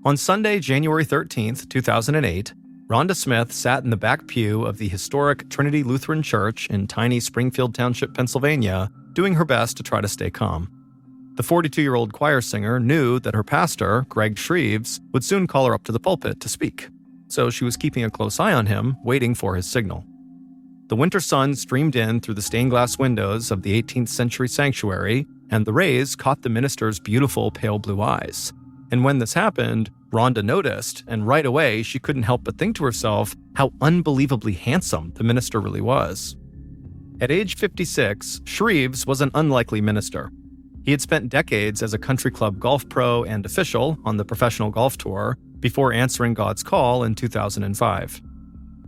On Sunday, January 13th, 2008, Rhonda Smith sat in the back pew of the historic Trinity Lutheran Church in tiny Springfield Township, Pennsylvania, doing her best to try to stay calm. The 42-year-old choir singer knew that her pastor, Greg Shreves, would soon call her up to the pulpit to speak, so she was keeping a close eye on him, waiting for his signal. The winter sun streamed in through the stained glass windows of the 18th century sanctuary, and the rays caught the minister's beautiful pale blue eyes. And when this happened, Rhonda noticed, and right away she couldn't help but think to herself how unbelievably handsome the minister really was. At age 56, Shreves was an unlikely minister. He had spent decades as a country club golf pro and official on the professional golf tour before answering God's call in 2005.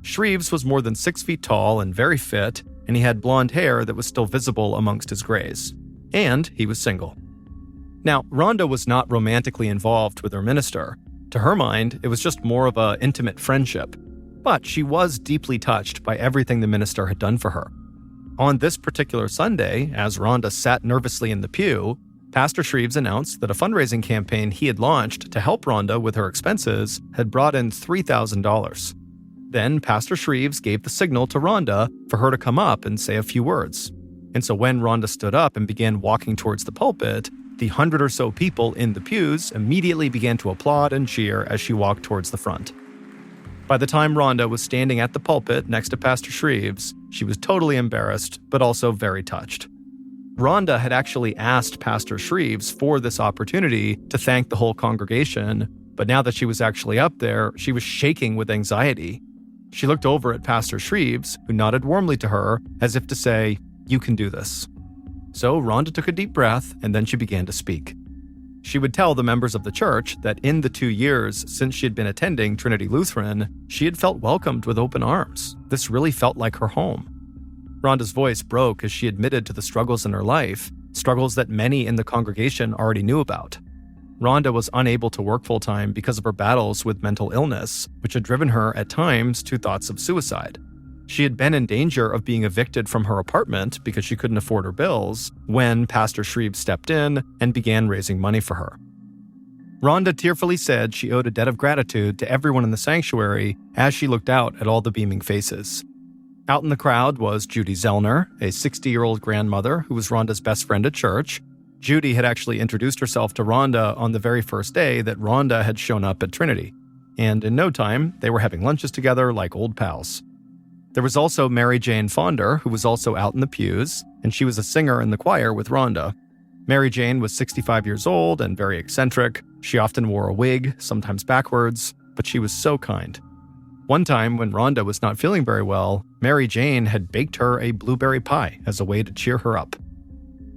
Shreves was more than 6 feet tall and very fit, and he had blonde hair that was still visible amongst his grays. And he was single. Now, Rhonda was not romantically involved with her minister. To her mind, it was just more of an intimate friendship. But she was deeply touched by everything the minister had done for her. On this particular Sunday, as Rhonda sat nervously in the pew, Pastor Shreves announced that a fundraising campaign he had launched to help Rhonda with her expenses had brought in $3,000. Then Pastor Shreves gave the signal to Rhonda for her to come up and say a few words. And so when Rhonda stood up and began walking towards the pulpit, the 100 or so people in the pews immediately began to applaud and cheer as she walked towards the front. By the time Rhonda was standing at the pulpit next to Pastor Shreves, she was totally embarrassed, but also very touched. Rhonda had actually asked Pastor Shreves for this opportunity to thank the whole congregation, but now that she was actually up there, she was shaking with anxiety. She looked over at Pastor Shreves, who nodded warmly to her, as if to say, "You can do this." So Rhonda took a deep breath, and then she began to speak. She would tell the members of the church that in the 2 years since she had been attending Trinity Lutheran, she had felt welcomed with open arms. This really felt like her home. Rhonda's voice broke as she admitted to the struggles in her life, struggles that many in the congregation already knew about. Rhonda was unable to work full-time because of her battles with mental illness, which had driven her at times to thoughts of suicide. She had been in danger of being evicted from her apartment because she couldn't afford her bills when Pastor Shreves stepped in and began raising money for her. Rhonda tearfully said she owed a debt of gratitude to everyone in the sanctuary as she looked out at all the beaming faces. Out in the crowd was Judy Zellner, a 60-year-old grandmother who was Rhonda's best friend at church. Judy had actually introduced herself to Rhonda on the very first day that Rhonda had shown up at Trinity. And in no time, they were having lunches together like old pals. There was also Mary Jane Fonder, who was also out in the pews, and she was a singer in the choir with Rhonda. Mary Jane was 65 years old and very eccentric. She often wore a wig, sometimes backwards, but she was so kind. One time, when Rhonda was not feeling very well, Mary Jane had baked her a blueberry pie as a way to cheer her up.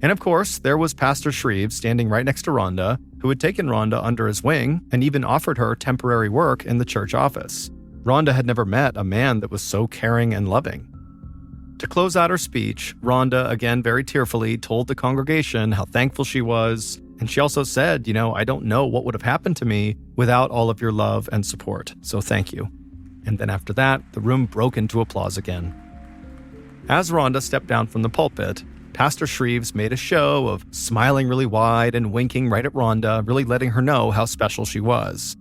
And of course, there was Pastor Shreves standing right next to Rhonda, who had taken Rhonda under his wing and even offered her temporary work in the church office. Rhonda had never met a man that was so caring and loving. To close out her speech, Rhonda, again very tearfully, told the congregation how thankful she was, and she also said, I don't know what would have happened to me without all of your love and support, so thank you. And then after that, the room broke into applause again. As Rhonda stepped down from the pulpit, Pastor Shreves made a show of smiling really wide and winking right at Rhonda, really letting her know how special she was.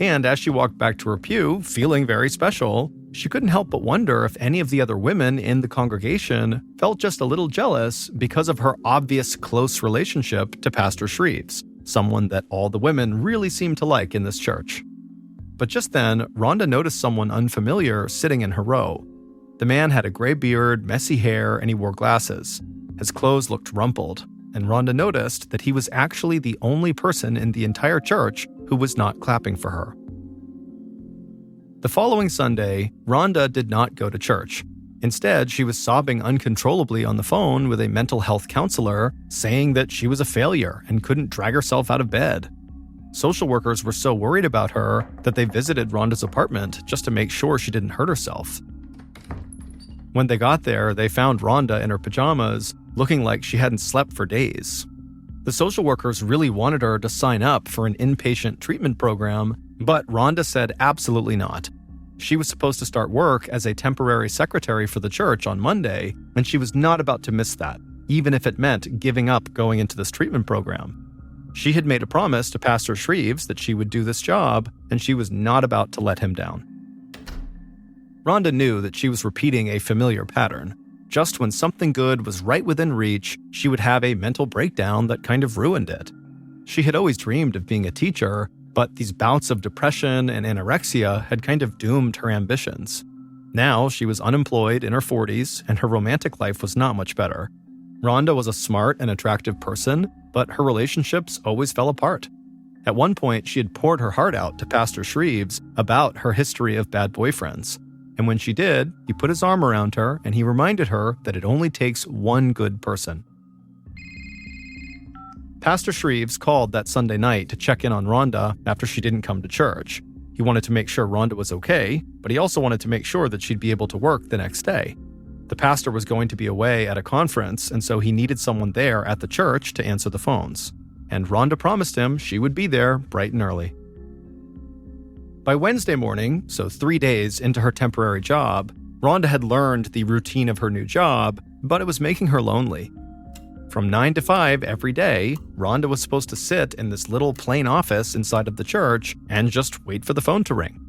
And as she walked back to her pew, feeling very special, she couldn't help but wonder if any of the other women in the congregation felt just a little jealous because of her obvious close relationship to Pastor Shreves, someone that all the women really seemed to like in this church. But just then, Rhonda noticed someone unfamiliar sitting in her row. The man had a gray beard, messy hair, and he wore glasses. His clothes looked rumpled, and Rhonda noticed that he was actually the only person in the entire church who was not clapping for her. The following Sunday, Rhonda did not go to church. Instead, she was sobbing uncontrollably on the phone with a mental health counselor, saying that she was a failure and couldn't drag herself out of bed. Social workers were so worried about her that they visited Rhonda's apartment just to make sure she didn't hurt herself. When they got there, they found Rhonda in her pajamas, looking like she hadn't slept for days. The social workers really wanted her to sign up for an inpatient treatment program, but Rhonda said absolutely not. She was supposed to start work as a temporary secretary for the church on Monday, and she was not about to miss that, even if it meant giving up going into this treatment program. She had made a promise to Pastor Shreves that she would do this job, and she was not about to let him down. Rhonda knew that she was repeating a familiar pattern. Just when something good was right within reach, she would have a mental breakdown that kind of ruined it. She had always dreamed of being a teacher, but these bouts of depression and anorexia had kind of doomed her ambitions. Now she was unemployed in her 40s, and her romantic life was not much better. Rhonda was a smart and attractive person, but her relationships always fell apart. At one point, she had poured her heart out to Pastor Shreves about her history of bad boyfriends. And when she did, he put his arm around her and he reminded her that it only takes one good person. Pastor Shreves called that Sunday night to check in on Rhonda after she didn't come to church. He wanted to make sure Rhonda was okay, but he also wanted to make sure that she'd be able to work the next day. The pastor was going to be away at a conference, and so he needed someone there at the church to answer the phones. And Rhonda promised him she would be there bright and early. By Wednesday morning, so 3 days into her temporary job, Rhonda had learned the routine of her new job, but it was making her lonely. From 9 to 5 every day, Rhonda was supposed to sit in this little plain office inside of the church and just wait for the phone to ring.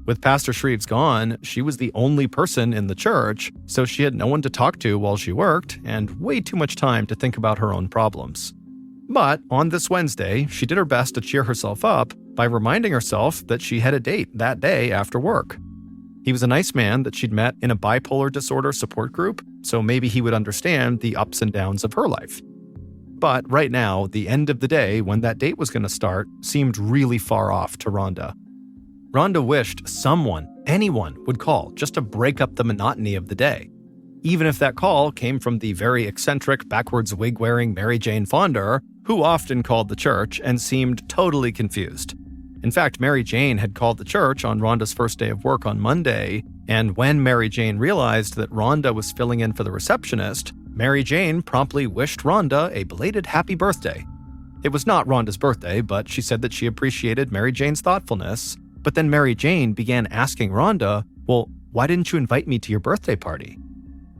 With Pastor Shreves gone, she was the only person in the church, so she had no one to talk to while she worked and way too much time to think about her own problems. But on this Wednesday, she did her best to cheer herself up by reminding herself that she had a date that day after work. He was a nice man that she'd met in a bipolar disorder support group, so maybe he would understand the ups and downs of her life. But right now, the end of the day when that date was going to start seemed really far off to Rhonda. Rhonda wished someone, anyone, would call just to break up the monotony of the day. Even if that call came from the very eccentric, backwards wig-wearing Mary Jane Fonder, who often called the church and seemed totally confused. In fact, Mary Jane had called the church on Rhonda's first day of work on Monday, and when Mary Jane realized that Rhonda was filling in for the receptionist, Mary Jane promptly wished Rhonda a belated happy birthday. It was not Rhonda's birthday, but she said that she appreciated Mary Jane's thoughtfulness. But then Mary Jane began asking Rhonda, well, why didn't you invite me to your birthday party?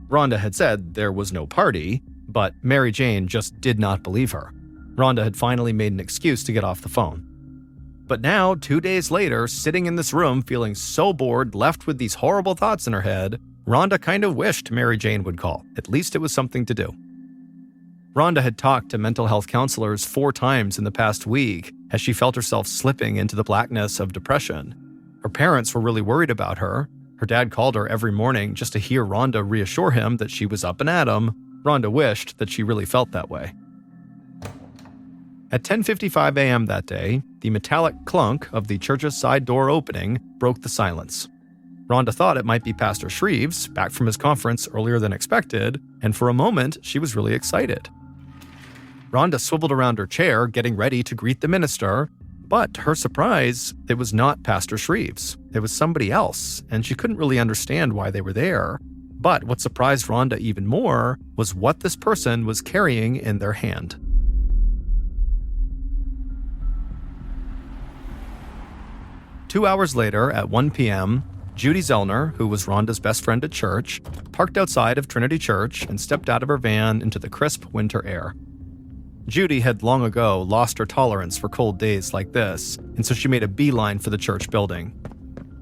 Rhonda had said there was no party, but Mary Jane just did not believe her. Rhonda had finally made an excuse to get off the phone. But now, 2 days later, sitting in this room feeling so bored, left with these horrible thoughts in her head, Rhonda kind of wished Mary Jane would call. At least it was something to do. Rhonda had talked to mental health counselors 4 times in the past week as she felt herself slipping into the blackness of depression. Her parents were really worried about her. Her dad called her every morning just to hear Rhonda reassure him that she was up and at 'em. Rhonda wished that she really felt that way. At 10:55 a.m. that day, the metallic clunk of the church's side door opening broke the silence. Rhonda thought it might be Pastor Shreves, back from his conference earlier than expected, and for a moment, she was really excited. Rhonda swiveled around her chair, getting ready to greet the minister, but to her surprise, it was not Pastor Shreves. It was somebody else, and she couldn't really understand why they were there. But what surprised Rhonda even more was what this person was carrying in their hand. Two hours later, at 1 p.m., Judy Zellner, who was Rhonda's best friend at church, parked outside of Trinity Church and stepped out of her van into the crisp winter air. Judy had long ago lost her tolerance for cold days like this, and so she made a beeline for the church building.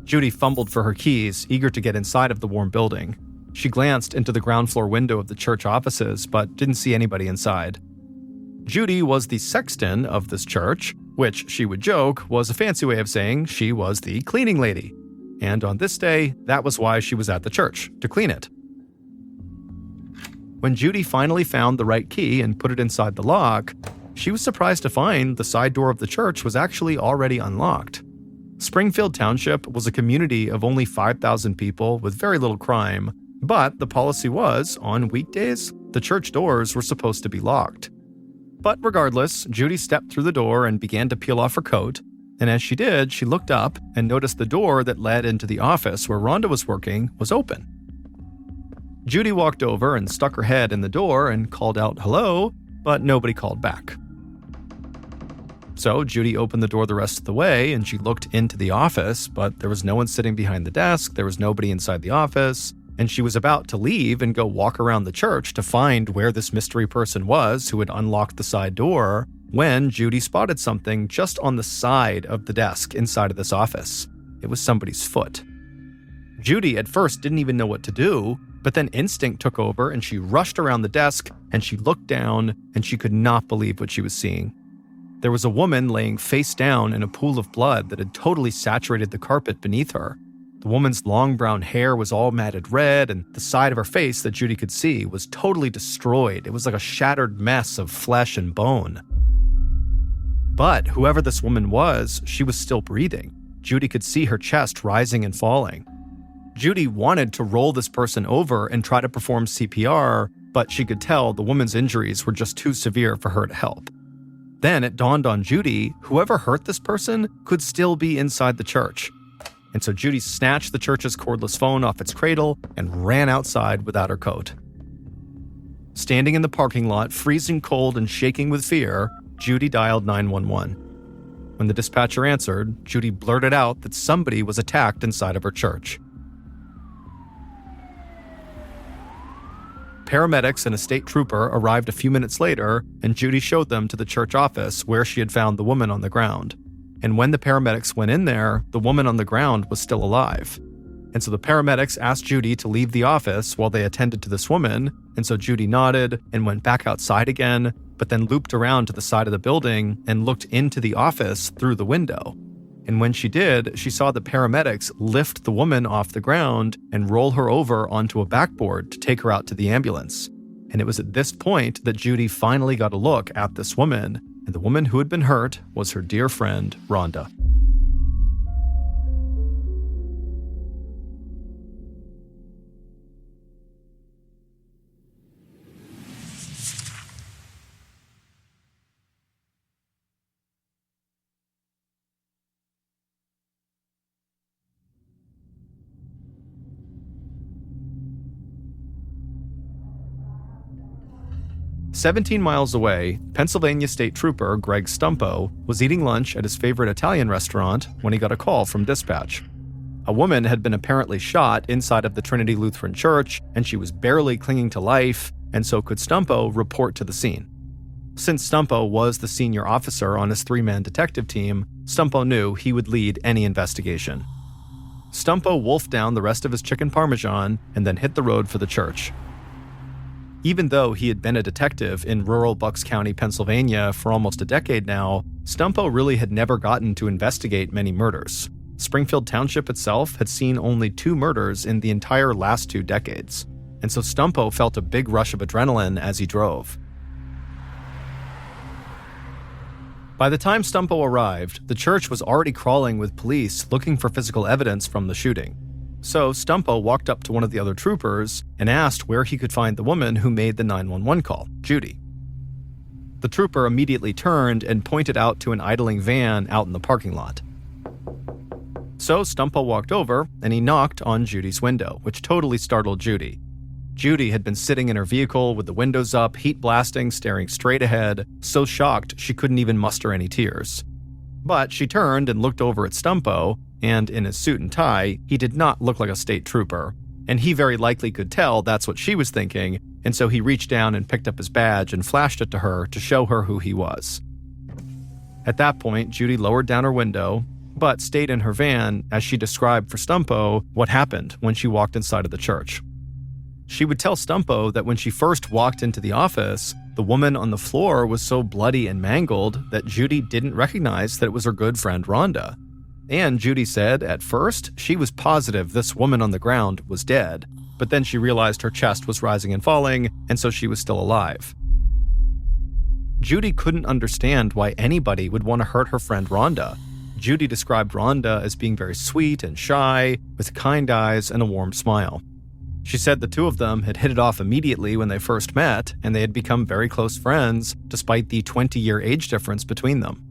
Judy fumbled for her keys, eager to get inside of the warm building. She glanced into the ground floor window of the church offices, but didn't see anybody inside. Judy was the sexton of this church, which, she would joke, was a fancy way of saying she was the cleaning lady. And on this day, that was why she was at the church, to clean it. When Judy finally found the right key and put it inside the lock, she was surprised to find the side door of the church was actually already unlocked. Springfield Township was a community of only 5,000 people with very little crime, but the policy was, on weekdays, the church doors were supposed to be locked. But regardless, Judy stepped through the door and began to peel off her coat, and as she did, she looked up and noticed the door that led into the office where Rhonda was working was open. Judy walked over and stuck her head in the door and called out hello, but nobody called back. So Judy opened the door the rest of the way and she looked into the office, but there was no one sitting behind the desk, there was nobody inside the office, and she was about to leave and go walk around the church to find where this mystery person was who had unlocked the side door, when Judy spotted something just on the side of the desk inside of this office. It was somebody's foot. Judy at first didn't even know what to do, but then instinct took over and she rushed around the desk and she looked down and she could not believe what she was seeing. There was a woman laying face down in a pool of blood that had totally saturated the carpet beneath her. The woman's long brown hair was all matted red, and the side of her face that Judy could see was totally destroyed. It was like a shattered mess of flesh and bone. But whoever this woman was, she was still breathing. Judy could see her chest rising and falling. Judy wanted to roll this person over and try to perform CPR, but she could tell the woman's injuries were just too severe for her to help. Then it dawned on Judy, whoever hurt this person could still be inside the church. And so Judy snatched the church's cordless phone off its cradle and ran outside without her coat. Standing in the parking lot, freezing cold and shaking with fear, Judy dialed 911. When the dispatcher answered, Judy blurted out that somebody was attacked inside of her church. Paramedics and a state trooper arrived a few minutes later, and Judy showed them to the church office where she had found the woman on the ground. And when the paramedics went in there, the woman on the ground was still alive. And so the paramedics asked Judy to leave the office while they attended to this woman, and so Judy nodded and went back outside again, but then looped around to the side of the building and looked into the office through the window. And when she did, she saw the paramedics lift the woman off the ground and roll her over onto a backboard to take her out to the ambulance. And it was at this point that Judy finally got a look at this woman, and the woman who had been hurt was her dear friend, Rhonda. "17 miles away, Pennsylvania State Trooper Greg Stumpo was eating lunch at his favorite Italian restaurant when he got a call from dispatch. A woman had been apparently shot inside of the Trinity Lutheran Church, and she was barely clinging to life, and so could Stumpo report to the scene. Since Stumpo was the senior officer on his three-man detective team, Stumpo knew he would lead any investigation. Stumpo wolfed down the rest of his chicken parmesan and then hit the road for the church. Even though he had been a detective in rural Bucks County, Pennsylvania for almost a decade now, Stumpo really had never gotten to investigate many murders. Springfield Township itself had seen only 2 murders in the entire last 2 decades, and so Stumpo felt a big rush of adrenaline as he drove. By the time Stumpo arrived, the church was already crawling with police looking for physical evidence from the shooting. So Stumpo walked up to one of the other troopers and asked where he could find the woman who made the 911 call, Judy. The trooper immediately turned and pointed out to an idling van out in the parking lot. So Stumpo walked over and he knocked on Judy's window, which totally startled Judy. Judy had been sitting in her vehicle with the windows up, heat blasting, staring straight ahead, so shocked she couldn't even muster any tears. But she turned and looked over at Stumpo, and in his suit and tie, he did not look like a state trooper, and he very likely could tell that's what she was thinking, and so he reached down and picked up his badge and flashed it to her to show her who he was. At that point, Judy lowered down her window, but stayed in her van as she described for Stumpo what happened when she walked inside of the church. She would tell Stumpo that when she first walked into the office, the woman on the floor was so bloody and mangled that Judy didn't recognize that it was her good friend Rhonda. And Judy said at first she was positive this woman on the ground was dead, but then she realized her chest was rising and falling, and so she was still alive. Judy couldn't understand why anybody would want to hurt her friend Rhonda. Judy described Rhonda as being very sweet and shy, with kind eyes and a warm smile. She said the two of them had hit it off immediately when they first met, and they had become very close friends, despite the 20-year age difference between them.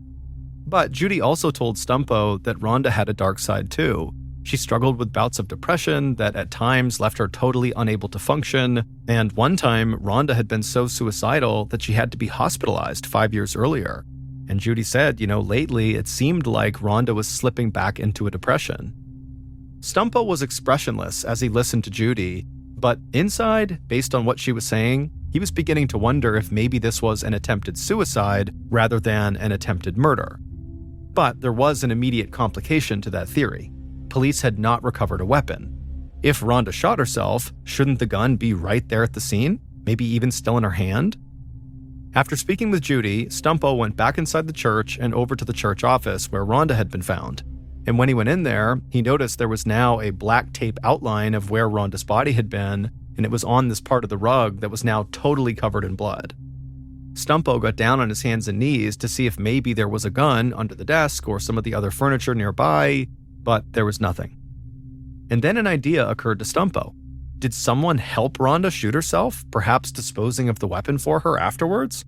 But Judy also told Stumpo that Rhonda had a dark side too. She struggled with bouts of depression that at times left her totally unable to function, and one time Rhonda had been so suicidal that she had to be hospitalized 5 years earlier. And Judy said, lately it seemed like Rhonda was slipping back into a depression. Stumpo was expressionless as he listened to Judy, but inside, based on what she was saying, he was beginning to wonder if maybe this was an attempted suicide rather than an attempted murder. But there was an immediate complication to that theory. Police had not recovered a weapon. If Rhonda shot herself, shouldn't the gun be right there at the scene? Maybe even still in her hand? After speaking with Judy, Stumpo went back inside the church and over to the church office where Rhonda had been found. And when he went in there, he noticed there was now a black tape outline of where Rhonda's body had been, and it was on this part of the rug that was now totally covered in blood. Stumpo got down on his hands and knees to see if maybe there was a gun under the desk or some of the other furniture nearby, but there was nothing. And then an idea occurred to Stumpo. Did someone help Rhonda shoot herself, perhaps disposing of the weapon for her afterwards?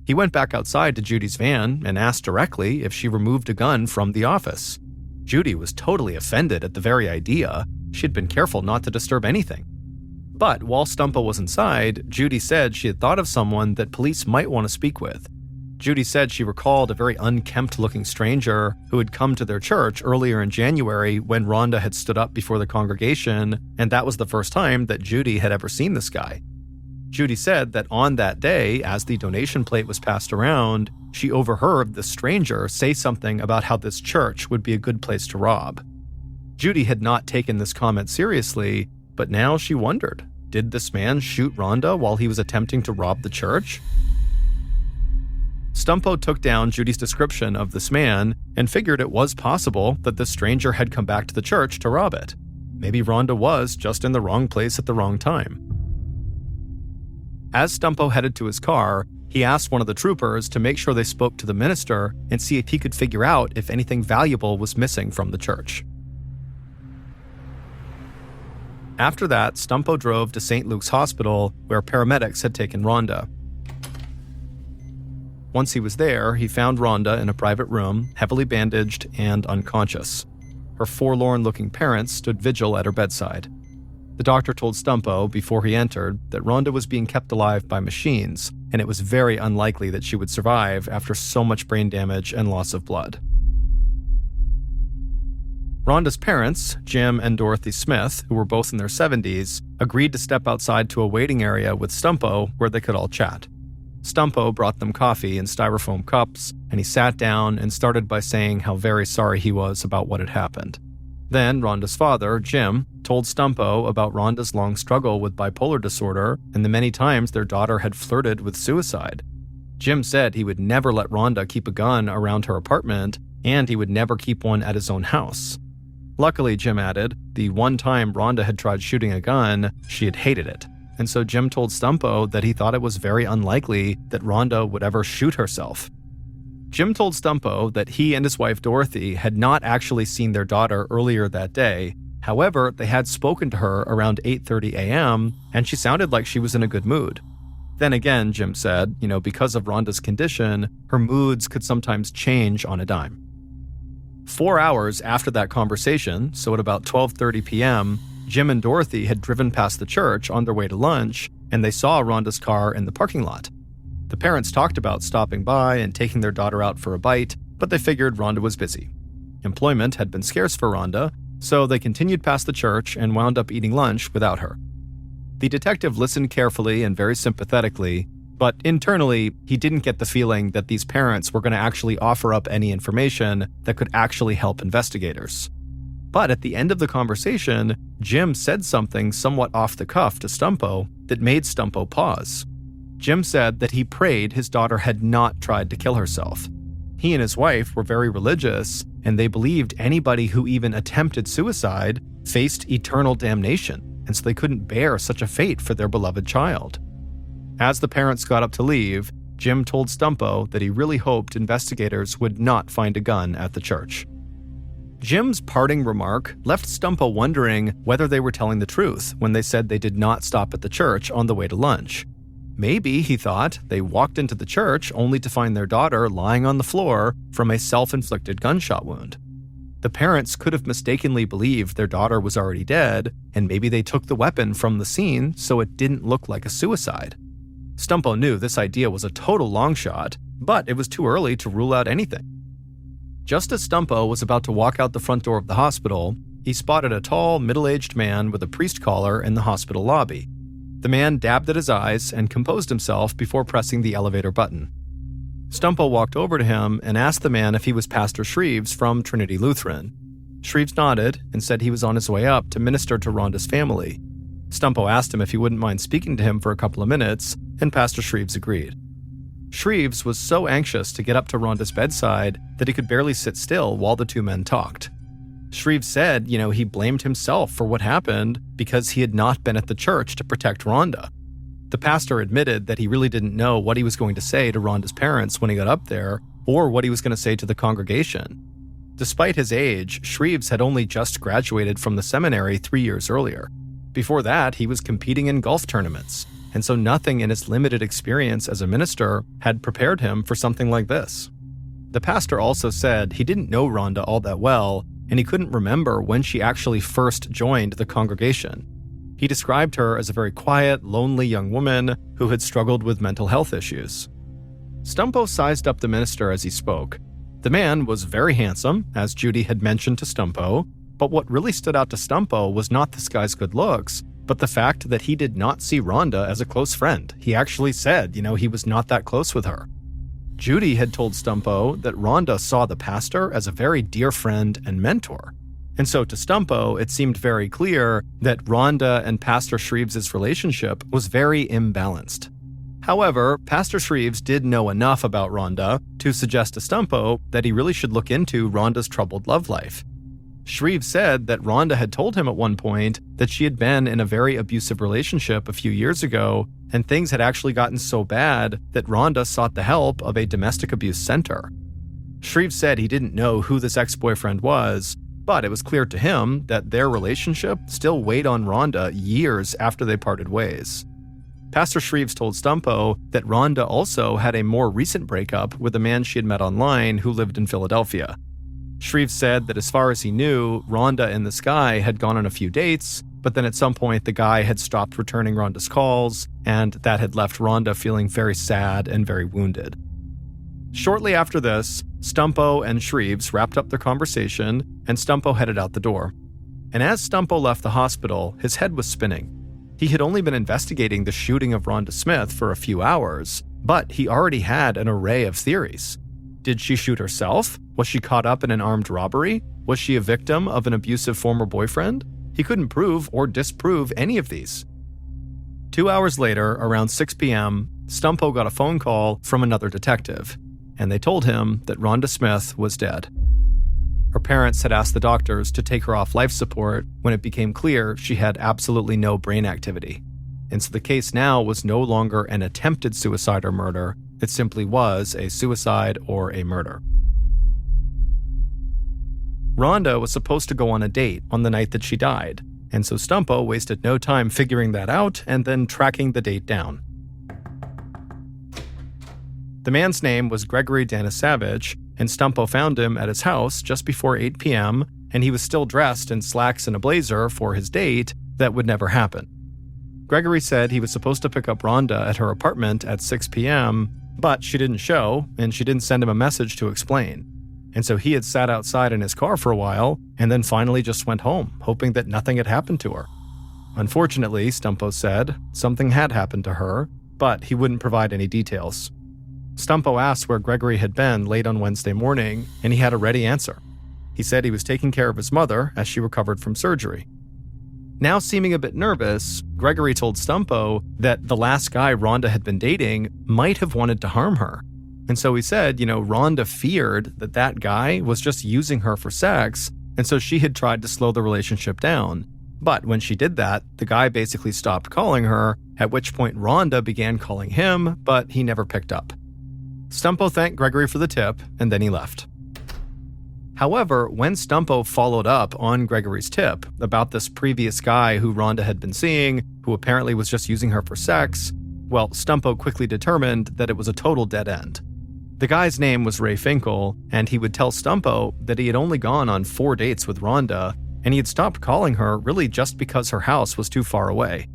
He went back outside to Judy's van and asked directly if she removed a gun from the office. Judy was totally offended at the very idea. She had been careful not to disturb anything. But while Stumpo was inside, Judy said she had thought of someone that police might want to speak with. Judy said she recalled a very unkempt-looking stranger who had come to their church earlier in January when Rhonda had stood up before the congregation, and that was the first time that Judy had ever seen this guy. Judy said that on that day, as the donation plate was passed around, she overheard the stranger say something about how this church would be a good place to rob. Judy had not taken this comment seriously, but now she wondered, did this man shoot Rhonda while he was attempting to rob the church? Stumpo took down Judy's description of this man and figured it was possible that the stranger had come back to the church to rob it. Maybe Rhonda was just in the wrong place at the wrong time. As Stumpo headed to his car, he asked one of the troopers to make sure they spoke to the minister and see if he could figure out if anything valuable was missing from the church. After that, Stumpo drove to St. Luke's Hospital, where paramedics had taken Rhonda. Once he was there, he found Rhonda in a private room, heavily bandaged and unconscious. Her forlorn-looking parents stood vigil at her bedside. The doctor told Stumpo before he entered that Rhonda was being kept alive by machines, and it was very unlikely that she would survive after so much brain damage and loss of blood. Rhonda's parents, Jim and Dorothy Smith, who were both in their 70s, agreed to step outside to a waiting area with Stumpo where they could all chat. Stumpo brought them coffee in styrofoam cups, and he sat down and started by saying how very sorry he was about what had happened. Then Rhonda's father, Jim, told Stumpo about Rhonda's long struggle with bipolar disorder and the many times their daughter had flirted with suicide. Jim said he would never let Rhonda keep a gun around her apartment, and he would never keep one at his own house. Luckily, Jim added, the one time Rhonda had tried shooting a gun, she had hated it. And so Jim told Stumpo that he thought it was very unlikely that Rhonda would ever shoot herself. Jim told Stumpo that he and his wife Dorothy had not actually seen their daughter earlier that day. However, they had spoken to her around 8:30 a.m., and she sounded like she was in a good mood. Then again, Jim said, because of Rhonda's condition, her moods could sometimes change on a dime. 4 hours after that conversation, so at about 12:30 p.m., Jim and Dorothy had driven past the church on their way to lunch, and they saw Rhonda's car in the parking lot. The parents talked about stopping by and taking their daughter out for a bite, but they figured Rhonda was busy. Employment had been scarce for Rhonda, so they continued past the church and wound up eating lunch without her. The detective listened carefully and very sympathetically, but internally, he didn't get the feeling that these parents were going to actually offer up any information that could actually help investigators. But at the end of the conversation, Jim said something somewhat off the cuff to Stumpo that made Stumpo pause. Jim said that he prayed his daughter had not tried to kill herself. He and his wife were very religious, and they believed anybody who even attempted suicide faced eternal damnation, and so they couldn't bear such a fate for their beloved child. As the parents got up to leave, Jim told Stumpo that he really hoped investigators would not find a gun at the church. Jim's parting remark left Stumpo wondering whether they were telling the truth when they said they did not stop at the church on the way to lunch. Maybe, he thought, they walked into the church only to find their daughter lying on the floor from a self-inflicted gunshot wound. The parents could have mistakenly believed their daughter was already dead, and maybe they took the weapon from the scene so it didn't look like a suicide. Stumpo knew this idea was a total long shot, but it was too early to rule out anything. Just as Stumpo was about to walk out the front door of the hospital, he spotted a tall, middle-aged man with a priest collar in the hospital lobby. The man dabbed at his eyes and composed himself before pressing the elevator button. Stumpo walked over to him and asked the man if he was Pastor Shreves from Trinity Lutheran. Shreves nodded and said he was on his way up to minister to Rhonda's family. Stumpo asked him if he wouldn't mind speaking to him for a couple of minutes, and Pastor Shreves agreed. Shreves was so anxious to get up to Rhonda's bedside that he could barely sit still while the two men talked. Shreves said, he blamed himself for what happened because he had not been at the church to protect Rhonda. The pastor admitted that he really didn't know what he was going to say to Rhonda's parents when he got up there, or what he was going to say to the congregation. Despite his age, Shreves had only just graduated from the seminary 3 years earlier. Before that, he was competing in golf tournaments, and so nothing in his limited experience as a minister had prepared him for something like this. The pastor also said he didn't know Rhonda all that well, and he couldn't remember when she actually first joined the congregation. He described her as a very quiet, lonely young woman who had struggled with mental health issues. Stumpo sized up the minister as he spoke. The man was very handsome, as Judy had mentioned to Stumpo, but what really stood out to Stumpo was not this guy's good looks, but the fact that he did not see Rhonda as a close friend. He actually said, he was not that close with her. Judy had told Stumpo that Rhonda saw the pastor as a very dear friend and mentor. And so to Stumpo, it seemed very clear that Rhonda and Pastor Shreves' relationship was very imbalanced. However, Pastor Shreves did know enough about Rhonda to suggest to Stumpo that he really should look into Rhonda's troubled love life. Shreves said that Rhonda had told him at one point that she had been in a very abusive relationship a few years ago, and things had actually gotten so bad that Rhonda sought the help of a domestic abuse center. Shreves said he didn't know who this ex-boyfriend was, but it was clear to him that their relationship still weighed on Rhonda years after they parted ways. Pastor Shreves told Stumpo that Rhonda also had a more recent breakup with a man she had met online who lived in Philadelphia. Shreves said that as far as he knew, Rhonda and this guy had gone on a few dates, but then at some point the guy had stopped returning Rhonda's calls, and that had left Rhonda feeling very sad and very wounded. Shortly after this, Stumpo and Shreves wrapped up their conversation, and Stumpo headed out the door. And as Stumpo left the hospital, his head was spinning. He had only been investigating the shooting of Rhonda Smith for a few hours, but he already had an array of theories. Did she shoot herself? Was she caught up in an armed robbery? Was she a victim of an abusive former boyfriend? He couldn't prove or disprove any of these. 2 hours later, around 6 p.m., Stumpo got a phone call from another detective, and they told him that Rhonda Smith was dead. Her parents had asked the doctors to take her off life support when it became clear she had absolutely no brain activity. And so the case now was no longer an attempted suicide or murder, it simply was a suicide or a murder. Rhonda was supposed to go on a date on the night that she died, and so Stumpo wasted no time figuring that out and then tracking the date down. The man's name was Gregory Danisavage, and Stumpo found him at his house just before 8 p.m., and he was still dressed in slacks and a blazer for his date that would never happen. Gregory said he was supposed to pick up Rhonda at her apartment at 6 p.m., but she didn't show, and she didn't send him a message to explain. And so he had sat outside in his car for a while, and then finally just went home, hoping that nothing had happened to her. Unfortunately, Stumpo said, something had happened to her, but he wouldn't provide any details. Stumpo asked where Gregory had been late on Wednesday morning, and he had a ready answer. He said he was taking care of his mother as she recovered from surgery. Now seeming a bit nervous, Gregory told Stumpo that the last guy Rhonda had been dating might have wanted to harm her. And so he said, Rhonda feared that that guy was just using her for sex, and so she had tried to slow the relationship down. But when she did that, the guy basically stopped calling her, at which point Rhonda began calling him, but he never picked up. Stumpo thanked Gregory for the tip, and then he left. However, when Stumpo followed up on Gregory's tip about this previous guy who Rhonda had been seeing, who apparently was just using her for sex, well, Stumpo quickly determined that it was a total dead end. The guy's name was Ray Finkel, and he would tell Stumpo that he had only gone on 4 dates with Rhonda, and he had stopped calling her really just because her house was too far away.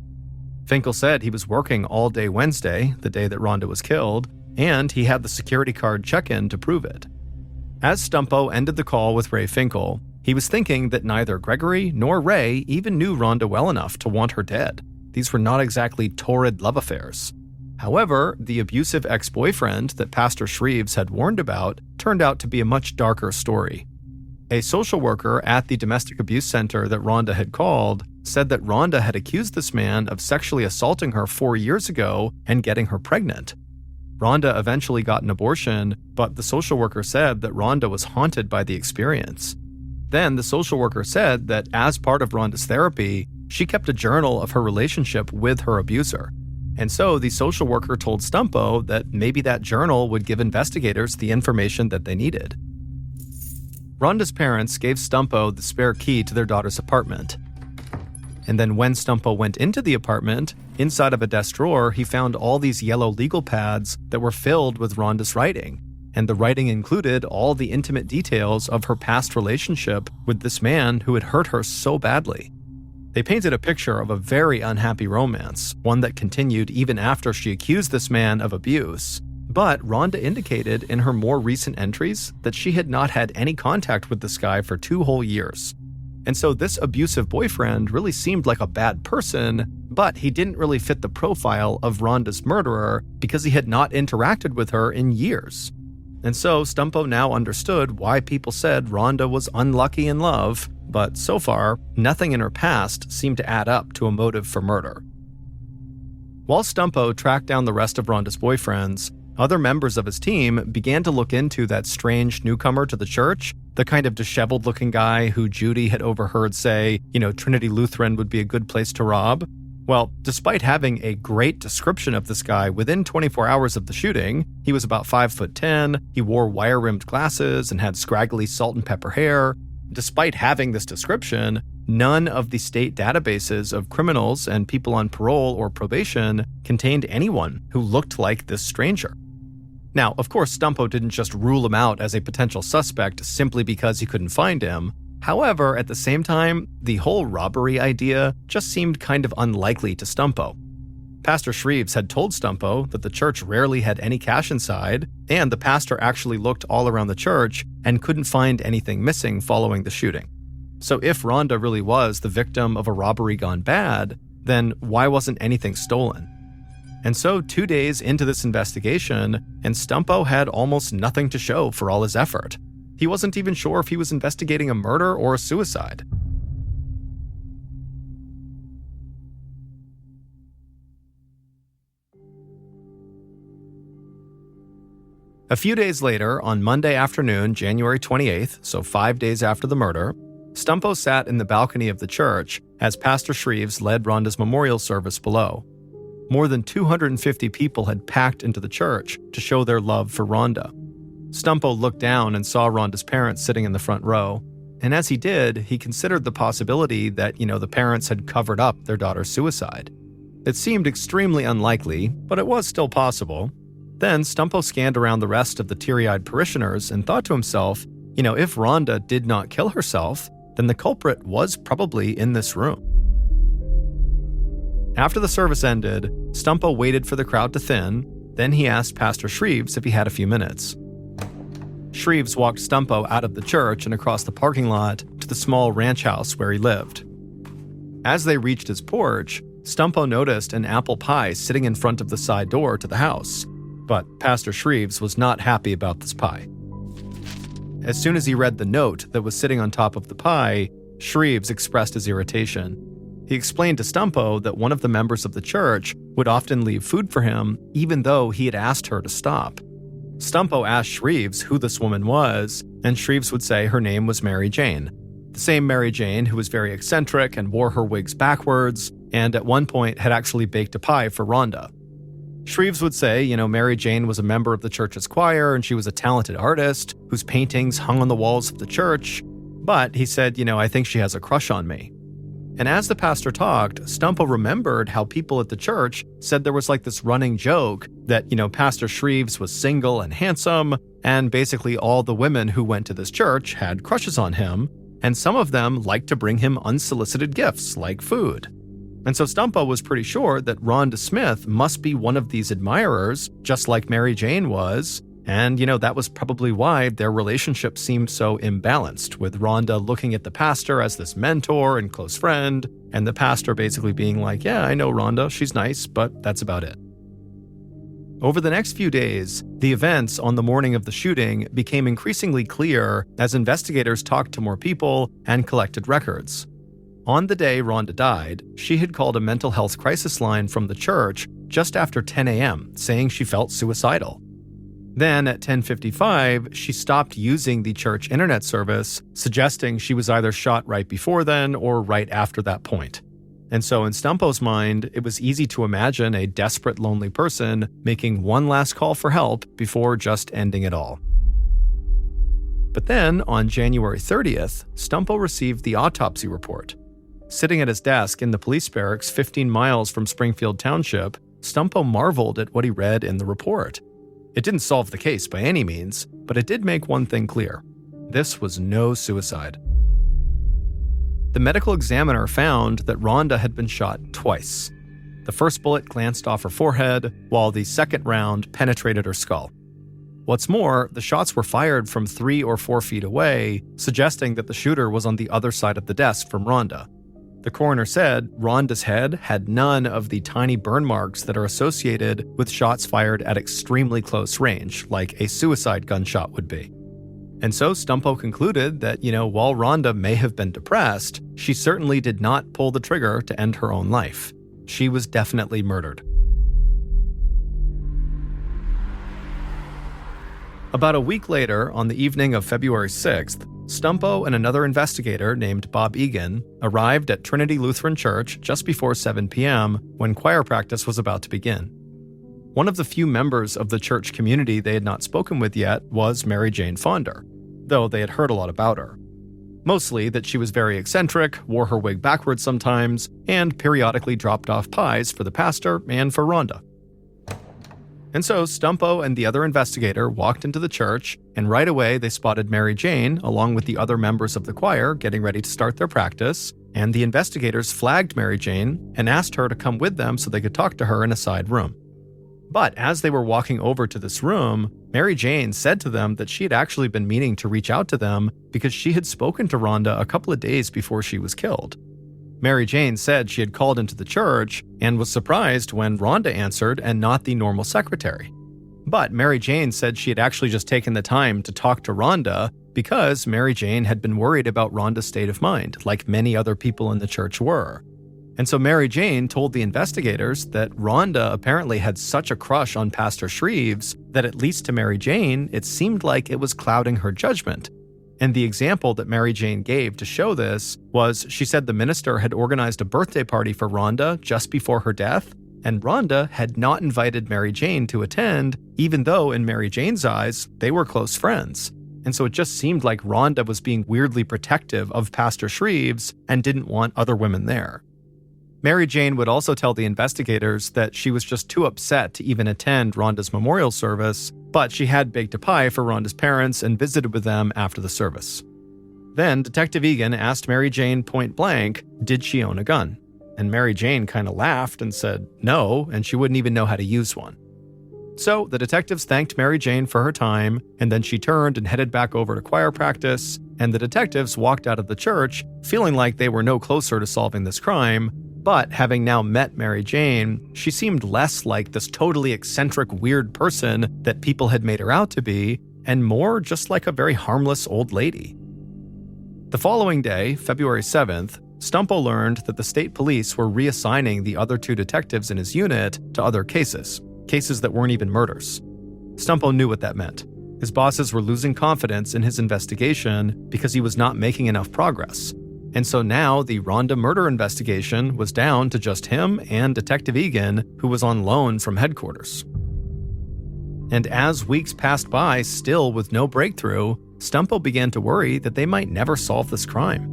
Finkel said he was working all day Wednesday, the day that Rhonda was killed, and he had the security card check-in to prove it. As Stumpo ended the call with Ray Finkel, he was thinking that neither Gregory nor Ray even knew Rhonda well enough to want her dead. these were not exactly torrid love affairs. However, the abusive ex-boyfriend that Pastor Shreves had warned about turned out to be a much darker story. A social worker at the domestic abuse center that Rhonda had called said that Rhonda had accused this man of sexually assaulting her 4 years ago and getting her pregnant. Rhonda eventually got an abortion, but the social worker said that Rhonda was haunted by the experience. Then the social worker said that as part of Rhonda's therapy, she kept a journal of her relationship with her abuser. And so the social worker told Stumpo that maybe that journal would give investigators the information that they needed. Rhonda's parents gave Stumpo the spare key to their daughter's apartment. And then when Stumpo went into the apartment, inside of a desk drawer, he found all these yellow legal pads that were filled with Rhonda's writing. And the writing included all the intimate details of her past relationship with this man who had hurt her so badly. They painted a picture of a very unhappy romance, one that continued even after she accused this man of abuse. But Rhonda indicated in her more recent entries that she had not had any contact with this guy for 2 whole years. And so this abusive boyfriend really seemed like a bad person, but he didn't really fit the profile of Rhonda's murderer because he had not interacted with her in years. And so Stumpo now understood why people said Rhonda was unlucky in love, but so far, nothing in her past seemed to add up to a motive for murder. While Stumpo tracked down the rest of Rhonda's boyfriends, other members of his team began to look into that strange newcomer to the church, the kind of disheveled-looking guy who Judy had overheard say, Trinity Lutheran would be a good place to rob. Well, despite having a great description of this guy within 24 hours of the shooting, he was about 5'10", he wore wire-rimmed glasses and had scraggly salt and pepper hair. Despite having this description, none of the state databases of criminals and people on parole or probation contained anyone who looked like this stranger. Now, of course, Stumpo didn't just rule him out as a potential suspect simply because he couldn't find him. However, at the same time, the whole robbery idea just seemed kind of unlikely to Stumpo. Pastor Shreves had told Stumpo that the church rarely had any cash inside, and the pastor actually looked all around the church and couldn't find anything missing following the shooting. So if Rhonda really was the victim of a robbery gone bad, then why wasn't anything stolen? And so 2 days into this investigation, and Stumpo had almost nothing to show for all his effort. He wasn't even sure if he was investigating a murder or a suicide. A few days later, on Monday afternoon, January 28th, so 5 days after the murder, Stumpo sat in the balcony of the church as Pastor Shreves led Rhonda's memorial service below. More than 250 people had packed into the church to show their love for Rhonda. Stumpo looked down and saw Rhonda's parents sitting in the front row, and as he did, he considered the possibility that, the parents had covered up their daughter's suicide. It seemed extremely unlikely, but it was still possible. Then Stumpo scanned around the rest of the teary-eyed parishioners and thought to himself, if Rhonda did not kill herself, then the culprit was probably in this room. After the service ended, Stumpo waited for the crowd to thin, then he asked Pastor Shreves if he had a few minutes. Shreves walked Stumpo out of the church and across the parking lot to the small ranch house where he lived. As they reached his porch, Stumpo noticed an apple pie sitting in front of the side door to the house. But Pastor Shreves was not happy about this pie. As soon as he read the note that was sitting on top of the pie, Shreves expressed his irritation. He explained to Stumpo that one of the members of the church would often leave food for him, even though he had asked her to stop. Stumpo asked Shreves who this woman was, and Shreves would say her name was Mary Jane. The same Mary Jane who was very eccentric and wore her wigs backwards, and at one point had actually baked a pie for Rhonda. Shreves would say, Mary Jane was a member of the church's choir and she was a talented artist whose paintings hung on the walls of the church. But he said, I think she has a crush on me. And as the pastor talked, Stumpo remembered how people at the church said there was like this running joke that, Pastor Shreves was single and handsome, and basically all the women who went to this church had crushes on him, and some of them liked to bring him unsolicited gifts like food. And so Stumpo was pretty sure that Rhonda Smith must be one of these admirers, just like Mary Jane was, And, that was probably why their relationship seemed so imbalanced, with Rhonda looking at the pastor as this mentor and close friend, and the pastor basically being like, yeah, I know Rhonda, she's nice, but that's about it. Over the next few days, the events on the morning of the shooting became increasingly clear as investigators talked to more people and collected records. On the day Rhonda died, she had called a mental health crisis line from the church just after 10 a.m., saying she felt suicidal. Then at 10:55, she stopped using the church internet service, suggesting she was either shot right before then or right after that point. And so in Stumpo's mind, it was easy to imagine a desperate, lonely person making one last call for help before just ending it all. But then, on January 30th, Stumpo received the autopsy report. Sitting at his desk in the police barracks 15 miles from Springfield Township, Stumpo marveled at what he read in the report. It didn't solve the case by any means, but it did make one thing clear. This was no suicide. The medical examiner found that Rhonda had been shot twice. The first bullet glanced off her forehead, while the second round penetrated her skull. What's more, the shots were fired from 3 or 4 feet away, suggesting that the shooter was on the other side of the desk from Rhonda. The coroner said Rhonda's head had none of the tiny burn marks that are associated with shots fired at extremely close range, like a suicide gunshot would be. And so Stumpo concluded that, while Rhonda may have been depressed, she certainly did not pull the trigger to end her own life. She was definitely murdered. About a week later, on the evening of February 6th, Stumpo and another investigator named Bob Egan arrived at Trinity Lutheran Church just before 7 p.m. when choir practice was about to begin. One of the few members of the church community they had not spoken with yet was Mary Jane Fonder, though they had heard a lot about her. Mostly that she was very eccentric, wore her wig backwards sometimes, and periodically dropped off pies for the pastor and for Rhonda. And so Stumpo and the other investigator walked into the church, and right away they spotted Mary Jane along with the other members of the choir getting ready to start their practice, and the investigators flagged Mary Jane and asked her to come with them so they could talk to her in a side room. But as they were walking over to this room, Mary Jane said to them that she had actually been meaning to reach out to them because she had spoken to Rhonda a couple of days before she was killed. Mary Jane said she had called into the church and was surprised when Rhonda answered and not the normal secretary. But Mary Jane said she had actually just taken the time to talk to Rhonda because Mary Jane had been worried about Rhonda's state of mind, like many other people in the church were. And so Mary Jane told the investigators that Rhonda apparently had such a crush on Pastor Shreves that, at least to Mary Jane, it seemed like it was clouding her judgment. And the example that Mary Jane gave to show this was she said the minister had organized a birthday party for Rhonda just before her death, and Rhonda had not invited Mary Jane to attend, even though in Mary Jane's eyes, they were close friends. And so it just seemed like Rhonda was being weirdly protective of Pastor Shreves and didn't want other women there. Mary Jane would also tell the investigators that she was just too upset to even attend Rhonda's memorial service, but she had baked a pie for Rhonda's parents and visited with them after the service. Then Detective Egan asked Mary Jane point blank, did she own a gun? And Mary Jane kind of laughed and said no, and she wouldn't even know how to use one. So the detectives thanked Mary Jane for her time, and then she turned and headed back over to choir practice, and the detectives walked out of the church feeling like they were no closer to solving this crime. But having now met Mary Jane, she seemed less like this totally eccentric, weird person that people had made her out to be, and more just like a very harmless old lady. The following day, February 7th, Stumpo learned that the state police were reassigning the other 2 detectives in his unit to other cases that weren't even murders. Stumpo knew what that meant. His bosses were losing confidence in his investigation because he was not making enough progress. And so now the Rhonda murder investigation was down to just him and Detective Egan, who was on loan from headquarters. And as weeks passed by, still with no breakthrough, Stumpo began to worry that they might never solve this crime.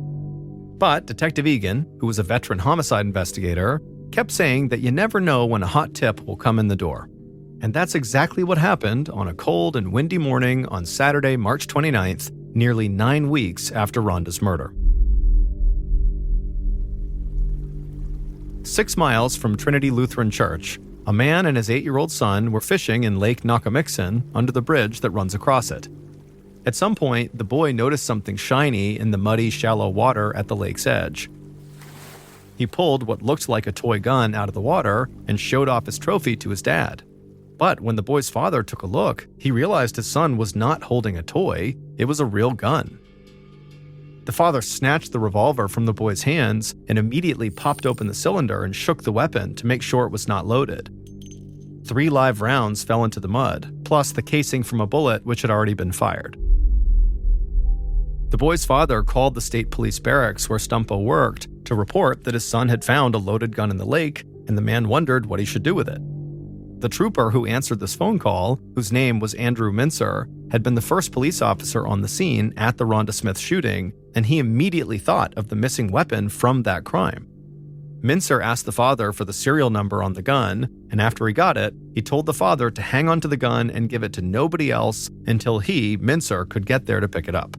But Detective Egan, who was a veteran homicide investigator, kept saying that you never know when a hot tip will come in the door. And that's exactly what happened on a cold and windy morning on Saturday, March 29th, nearly 9 weeks after Rhonda's murder. 6 miles from Trinity Lutheran Church, A man and his 8-year-old son were fishing in Lake Nakamixon under the bridge that runs across it. At some point, the boy noticed something shiny in the muddy, shallow water at the lake's edge. He pulled what looked like a toy gun out of the water and showed off his trophy to his dad. But when the boy's father took a look, he realized his son was not holding a toy, it was a real gun. The father snatched the revolver from the boy's hands and immediately popped open the cylinder and shook the weapon to make sure it was not loaded. 3 live rounds fell into the mud, plus the casing from a bullet which had already been fired. The boy's father called the state police barracks where Stumpo worked to report that his son had found a loaded gun in the lake, and the man wondered what he should do with it. The trooper who answered this phone call, whose name was Andrew Mincer, had been the first police officer on the scene at the Rhonda Smith shooting, and he immediately thought of the missing weapon from that crime. Mincer asked the father for the serial number on the gun, and after he got it, he told the father to hang onto the gun and give it to nobody else until he, Mincer, could get there to pick it up.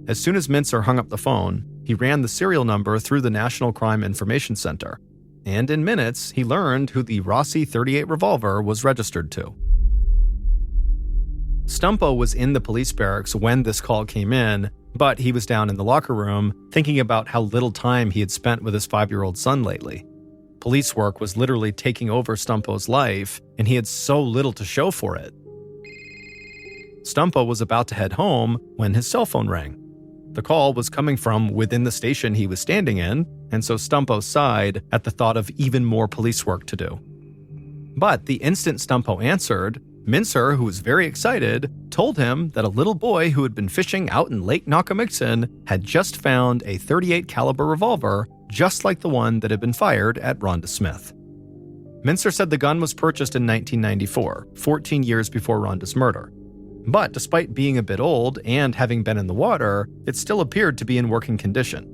As soon as Mincer hung up the phone, he ran the serial number through the National Crime Information Center, and in minutes, he learned who the Rossi .38 revolver was registered to. Stumpo was in the police barracks when this call came in, but he was down in the locker room thinking about how little time he had spent with his 5-year-old son lately. Police work was literally taking over Stumpo's life, and he had so little to show for it. Stumpo was about to head home when his cell phone rang. The call was coming from within the station he was standing in, and so Stumpo sighed at the thought of even more police work to do. But the instant Stumpo answered, Mincer, who was very excited, told him that a little boy who had been fishing out in Lake Nakamixon had just found a .38 caliber revolver just like the one that had been fired at Rhonda Smith. Mincer said the gun was purchased in 1994, 14 years before Rhonda's murder. But despite being a bit old and having been in the water, it still appeared to be in working condition.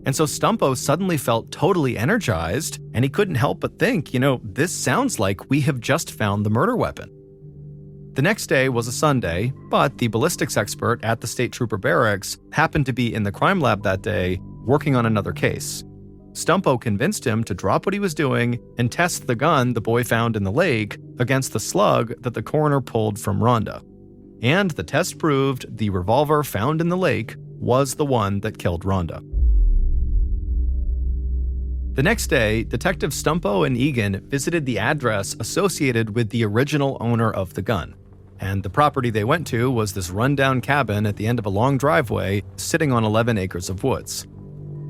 And so Stumpo suddenly felt totally energized, and he couldn't help but think, this sounds like we have just found the murder weapon. The next day was a Sunday, but the ballistics expert at the state trooper barracks happened to be in the crime lab that day, working on another case. Stumpo convinced him to drop what he was doing and test the gun the boy found in the lake against the slug that the coroner pulled from Rhonda. And the test proved the revolver found in the lake was the one that killed Rhonda. The next day, Detectives Stumpo and Egan visited the address associated with the original owner of the gun. And the property they went to was this rundown cabin at the end of a long driveway sitting on 11 acres of woods.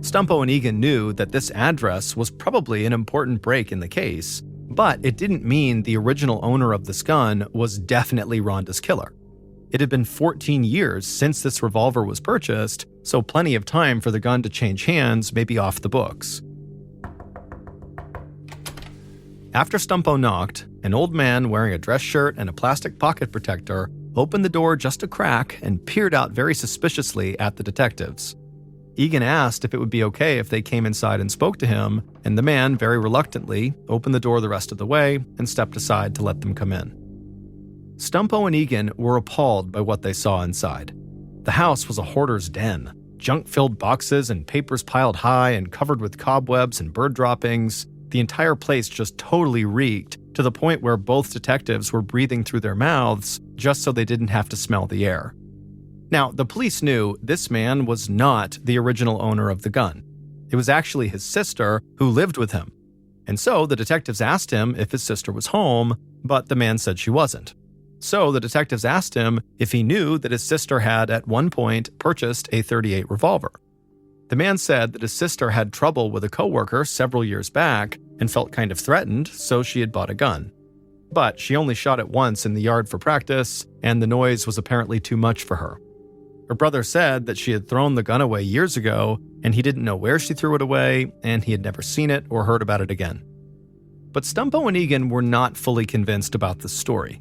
Stumpo and Egan knew that this address was probably an important break in the case, but it didn't mean the original owner of this gun was definitely Rhonda's killer. It had been 14 years since this revolver was purchased, so plenty of time for the gun to change hands may be off the books. After Stumpo knocked, an old man wearing a dress shirt and a plastic pocket protector opened the door just a crack and peered out very suspiciously at the detectives. Egan asked if it would be okay if they came inside and spoke to him, and the man very reluctantly opened the door the rest of the way and stepped aside to let them come in. Stumpo and Egan were appalled by what they saw inside. The house was a hoarder's den. Junk-filled boxes and papers piled high and covered with cobwebs and bird droppings. The entire place just totally reeked, to the point where both detectives were breathing through their mouths just so they didn't have to smell the air. Now, the police knew this man was not the original owner of the gun. It was actually his sister who lived with him. And so the detectives asked him if his sister was home, but the man said she wasn't. So the detectives asked him if he knew that his sister had at one point purchased a .38 revolver. The man said that his sister had trouble with a coworker several years back and felt kind of threatened, so she had bought a gun. But she only shot it once in the yard for practice, and the noise was apparently too much for her. Her brother said that she had thrown the gun away years ago, and he didn't know where she threw it away, and he had never seen it or heard about it again. But Stumpo and Egan were not fully convinced about this story.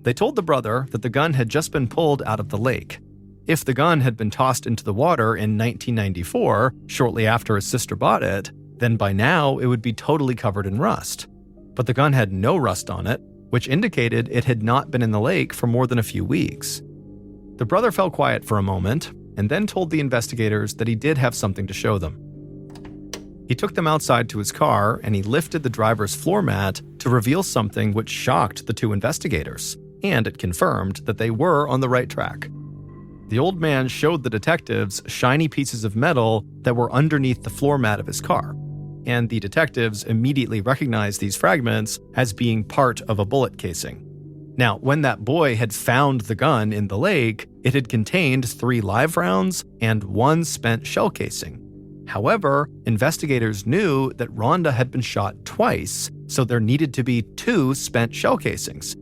They told the brother that the gun had just been pulled out of the lake. If the gun had been tossed into the water in 1994, shortly after his sister bought it, then by now it would be totally covered in rust. But the gun had no rust on it, which indicated it had not been in the lake for more than a few weeks. The brother fell quiet for a moment, and then told the investigators that he did have something to show them. He took them outside to his car and he lifted the driver's floor mat to reveal something which shocked the two investigators, and it confirmed that they were on the right track. The old man showed the detectives shiny pieces of metal that were underneath the floor mat of his car, and the detectives immediately recognized these fragments as being part of a bullet casing. Now, when that boy had found the gun in the lake, it had contained 3 live rounds and 1 spent shell casing. However, investigators knew that Rhonda had been shot twice, so there needed to be 2 spent shell casings.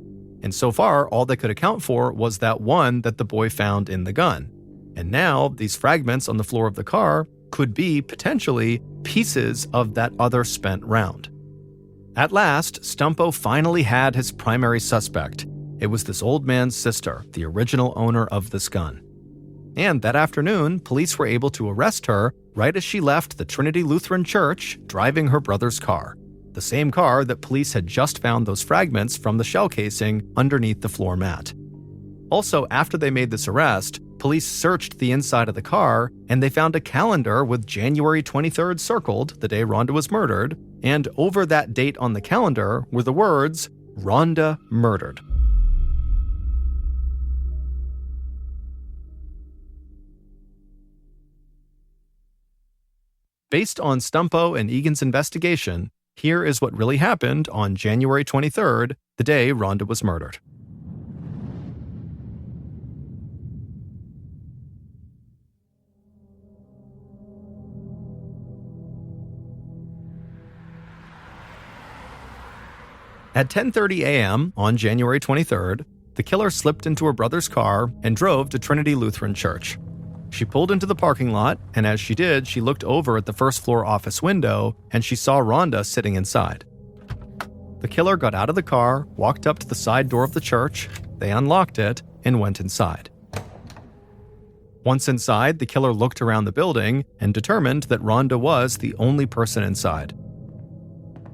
And so far, all they could account for was that one that the boy found in the gun. And now, these fragments on the floor of the car could be, potentially, pieces of that other spent round. At last, Stumpo finally had his primary suspect. It was this old man's sister, the original owner of this gun. And that afternoon, police were able to arrest her right as she left the Trinity Lutheran Church driving her brother's car, the same car that police had just found those fragments from the shell casing underneath the floor mat. Also, after they made this arrest, police searched the inside of the car and they found a calendar with January 23rd circled, the day Rhonda was murdered, and over that date on the calendar were the words, "Rhonda murdered." Based on Stumpo and Egan's investigation, here is what really happened on January 23rd, the day Rhonda was murdered. At 10:30 a.m. on January 23rd, the killer slipped into her brother's car and drove to Trinity Lutheran Church. She pulled into the parking lot, and as she did, she looked over at the first-floor office window, and she saw Rhonda sitting inside. The killer got out of the car, walked up to the side door of the church, they unlocked it, and went inside. Once inside, the killer looked around the building and determined that Rhonda was the only person inside.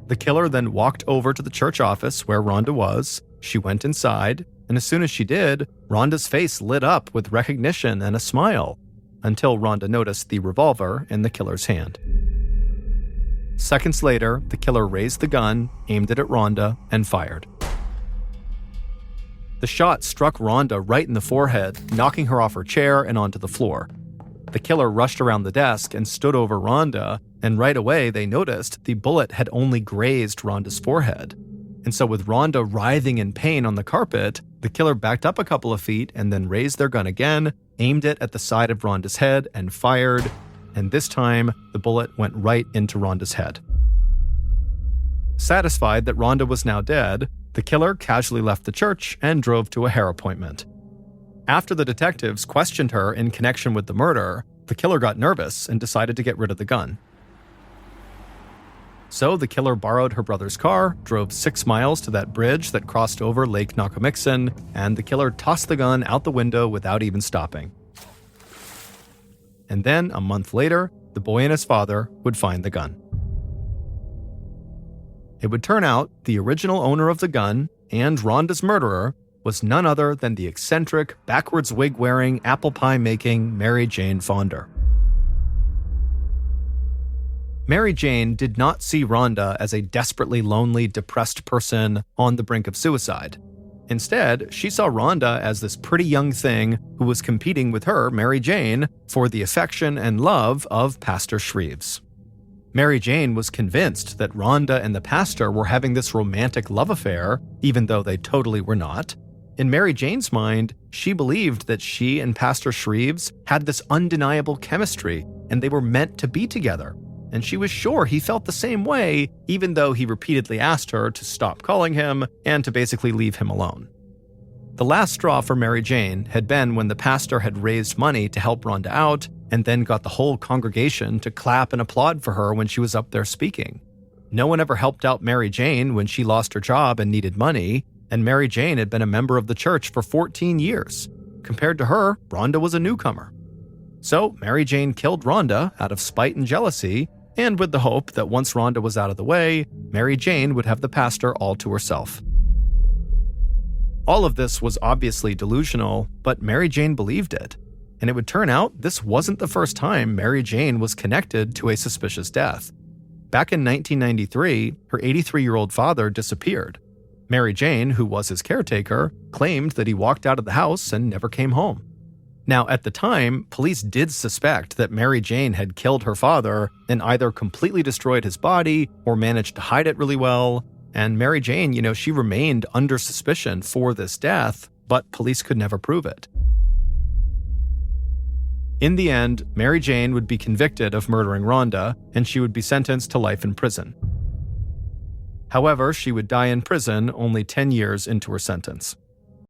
The killer then walked over to the church office where Rhonda was. She went inside, and as soon as she did, Rhonda's face lit up with recognition and a smile, until Rhonda noticed the revolver in the killer's hand. Seconds later, the killer raised the gun, aimed it at Rhonda, and fired. The shot struck Rhonda right in the forehead, knocking her off her chair and onto the floor. The killer rushed around the desk and stood over Rhonda, and right away they noticed the bullet had only grazed Rhonda's forehead. And so with Rhonda writhing in pain on the carpet, the killer backed up a couple of feet and then raised their gun again, aimed it at the side of Rhonda's head, and fired. And this time, the bullet went right into Rhonda's head. Satisfied that Rhonda was now dead, the killer casually left the church and drove to a hair appointment. After the detectives questioned her in connection with the murder, the killer got nervous and decided to get rid of the gun. So the killer borrowed her brother's car, drove 6 miles to that bridge that crossed over Lake Nakamixon, and the killer tossed the gun out the window without even stopping. And then, a month later, the boy and his father would find the gun. It would turn out the original owner of the gun and Rhonda's murderer was none other than the eccentric, backwards wig-wearing, apple pie-making Mary Jane Fonder. Mary Jane did not see Rhonda as a desperately lonely, depressed person on the brink of suicide. Instead, she saw Rhonda as this pretty young thing who was competing with her, Mary Jane, for the affection and love of Pastor Shreves. Mary Jane was convinced that Rhonda and the pastor were having this romantic love affair, even though they totally were not. In Mary Jane's mind, she believed that she and Pastor Shreves had this undeniable chemistry, and they were meant to be together. And she was sure he felt the same way, even though he repeatedly asked her to stop calling him and to basically leave him alone. The last straw for Mary Jane had been when the pastor had raised money to help Rhonda out and then got the whole congregation to clap and applaud for her when she was up there speaking. No one ever helped out Mary Jane when she lost her job and needed money, and Mary Jane had been a member of the church for 14 years. Compared to her, Rhonda was a newcomer. So Mary Jane killed Rhonda out of spite and jealousy, and with the hope that once Rhonda was out of the way, Mary Jane would have the pastor all to herself. All of this was obviously delusional, but Mary Jane believed it. And it would turn out this wasn't the first time Mary Jane was connected to a suspicious death. back in 1993, her 83-year-old father disappeared. Mary Jane, who was his caretaker, claimed that he walked out of the house and never came home. Now, at the time, police did suspect that Mary Jane had killed her father and either completely destroyed his body or managed to hide it really well. And Mary Jane, she remained under suspicion for this death, but police could never prove it. In the end, Mary Jane would be convicted of murdering Rhonda, and she would be sentenced to life in prison. However, she would die in prison only 10 years into her sentence.